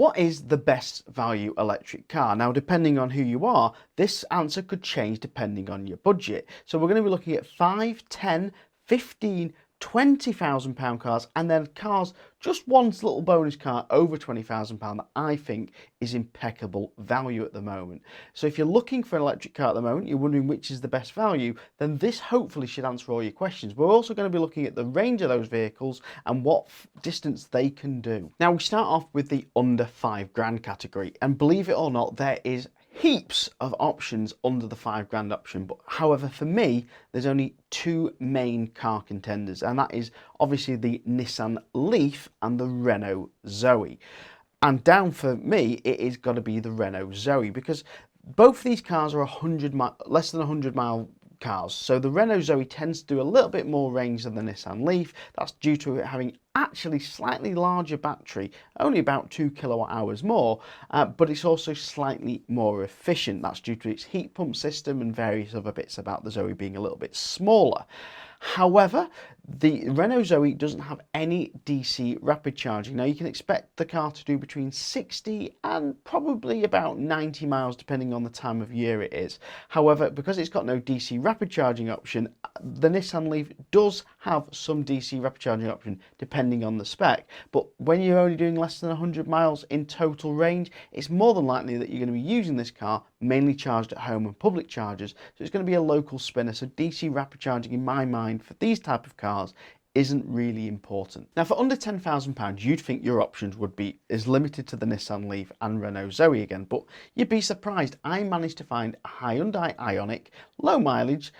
What is the best value electric car? Now, depending on who you are, this answer could change depending on your budget. So we're going to be looking at 5, 10, 15, 20,000 pound cars, and then cars, just one little bonus car over 20,000 pound that I think is impeccable value at the moment. So if you're looking for an electric car at the moment, you're wondering which is the best value, then this hopefully should answer all your questions. We're also going to be looking at the range of those vehicles and what distance they can do. Now we start off with the under £5,000 category, and believe it or not, there is heaps of options under the £5,000 option, but however for me there's only two main car contenders, and that is obviously the Nissan Leaf and the Renault Zoe. And down for me it is got to be the Renault Zoe, because both these cars are less than 100 mile cars. So the Renault Zoe tends to do a little bit more range than the Nissan Leaf. That's due to it having actually slightly larger battery, only about 2 kilowatt hours more, but it's also slightly more efficient. That's due to its heat pump system and various other bits about the Zoe being a little bit smaller. However, the Renault Zoe doesn't have any DC rapid charging. Now you can expect the car to do between 60 and probably about 90 miles depending on the time of year it is. However, because it's got no DC rapid charging option, the Nissan Leaf does have some DC rapid charging option depending on the spec. But when you're only doing less than 100 miles in total range, it's more than likely that you're going to be using this car mainly charged at home and public chargers. So it's going to be a local spinner. So DC rapid charging in my mind for these type of cars isn't really important. Now for under £10,000, you'd think your options would be as limited to the Nissan Leaf and Renault Zoe again, but you'd be surprised. I managed to find a Hyundai Ioniq, low mileage,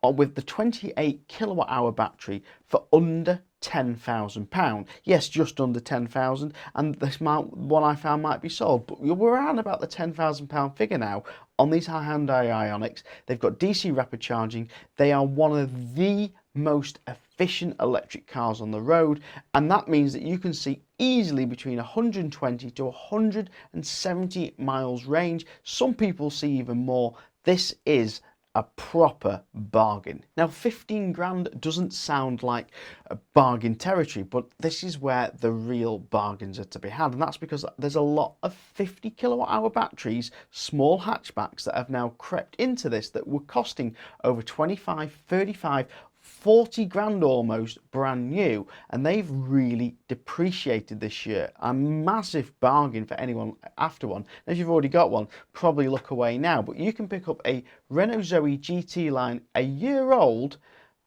with the 28 kilowatt hour battery for under £10,000. Yes, just under 10,000, and this one I found might be sold, but we're around about the £10,000 figure now on these Hyundai Ioniqs. They've got DC rapid charging. They are one of the most efficient electric cars on the road, and that means that you can see easily between 120 to 170 miles range. Some people see even more. This is a proper bargain. Now 15 grand doesn't sound like a bargain territory, but this is where the real bargains are to be had, and that's because there's a lot of 50 kilowatt hour batteries, small hatchbacks that have now crept into this that were costing over 25, 35, 40 grand almost brand new, and they've really depreciated this year. A massive bargain for anyone after one. And if you've already got one, probably look away now, but you can pick up a Renault Zoe GT line a year old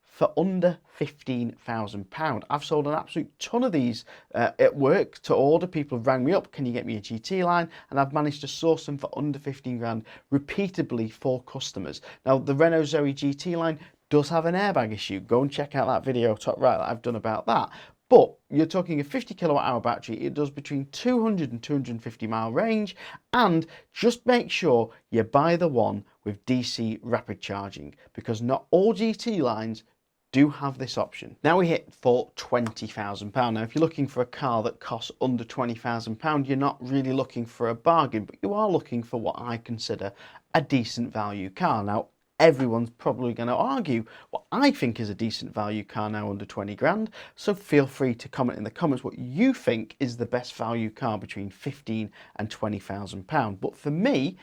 for under £15,000. I've sold an absolute ton of these at work to order. People have rang me up, can you get me a GT line? And I've managed to source them for under 15 grand repeatedly for customers. Now the Renault Zoe GT line does have an airbag issue. Go and check out that video top right that I've done about that. But you're talking a 50 kilowatt hour battery. It does between 200 and 250 mile range, and just make sure you buy the one with DC rapid charging, because not all GT lines do have this option. Now we hit for £20,000. Now if you're looking for a car that costs under £20,000, you're not really looking for a bargain, but you are looking for what I consider a decent value car. Now everyone's probably going to argue what I think is a decent value car now under 20 grand. So feel free to comment in the comments what you think is the best value car between 15 and £20,000. But for me,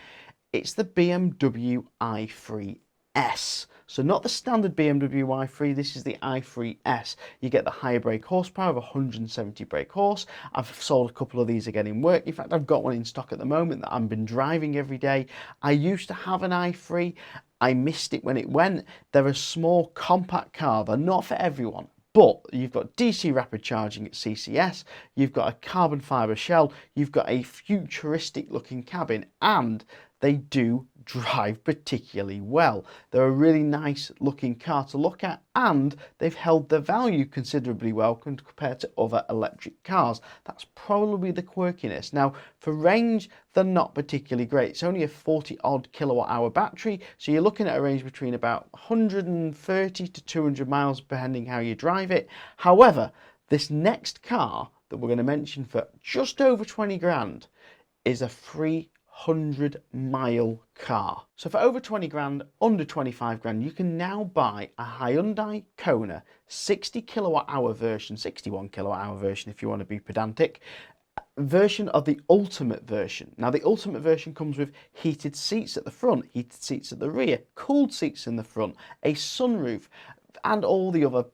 it's the BMW i3S. So not the standard BMW i3, this is the i3S. You get the higher brake horsepower of 170 brake horse. I've sold a couple of these again in work. In fact, I've got one in stock at the moment that I've been driving every day. I used to have an i3. I missed it when it went. They're a small compact car. They're not for everyone. But you've got DC rapid charging at CCS, you've got a carbon fibre shell, you've got a futuristic looking cabin, and they do drive particularly well. They're a really nice looking car to look at, and they've held their value considerably well compared to other electric cars. That's probably the quirkiness. Now for range, they're not particularly great. It's only a 40 odd kilowatt hour battery, so you're looking at a range between about 130 to 200 miles depending how you drive it. However, this next car that we're going to mention for just over 20 grand is a 300-mile car. So for over 20 grand, under 25 grand, you can now buy a Hyundai Kona 60 kilowatt hour version, 61 kilowatt hour version if you want to be pedantic, version of the Ultimate version. Now the Ultimate version comes with heated seats at the front, heated seats at the rear, cooled seats in the front, a sunroof, and all the other,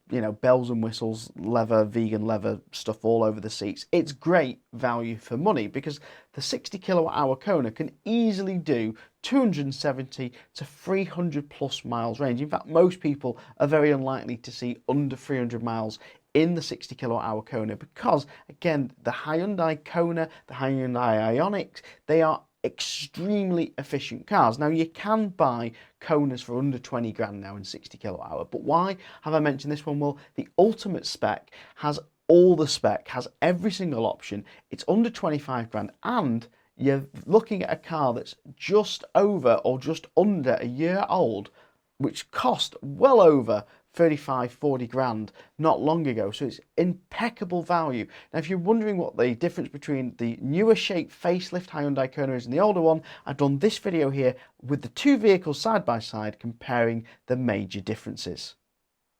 bells and whistles, leather, vegan leather stuff all over the seats. It's great value for money because the 60 kilowatt hour Kona can easily do 270 to 300 plus miles range. In fact, most people are very unlikely to see under 300 miles in the 60 kilowatt hour Kona because, again, the Hyundai Kona, the Hyundai Ioniq, they are extremely efficient cars. Now you can buy Konas for under 20 grand now in 60 kilowatt hour, but why have I mentioned this one? Well, the Ultimate spec has all the spec, has every single option. It's under 25 grand and you're looking at a car that's just over or just under a year old, which cost well over 35, 40 grand not long ago. So it's impeccable value. Now, if you're wondering what the difference between the newer shape facelift Hyundai Kona is and the older one, I've done this video here with the two vehicles side by side comparing the major differences.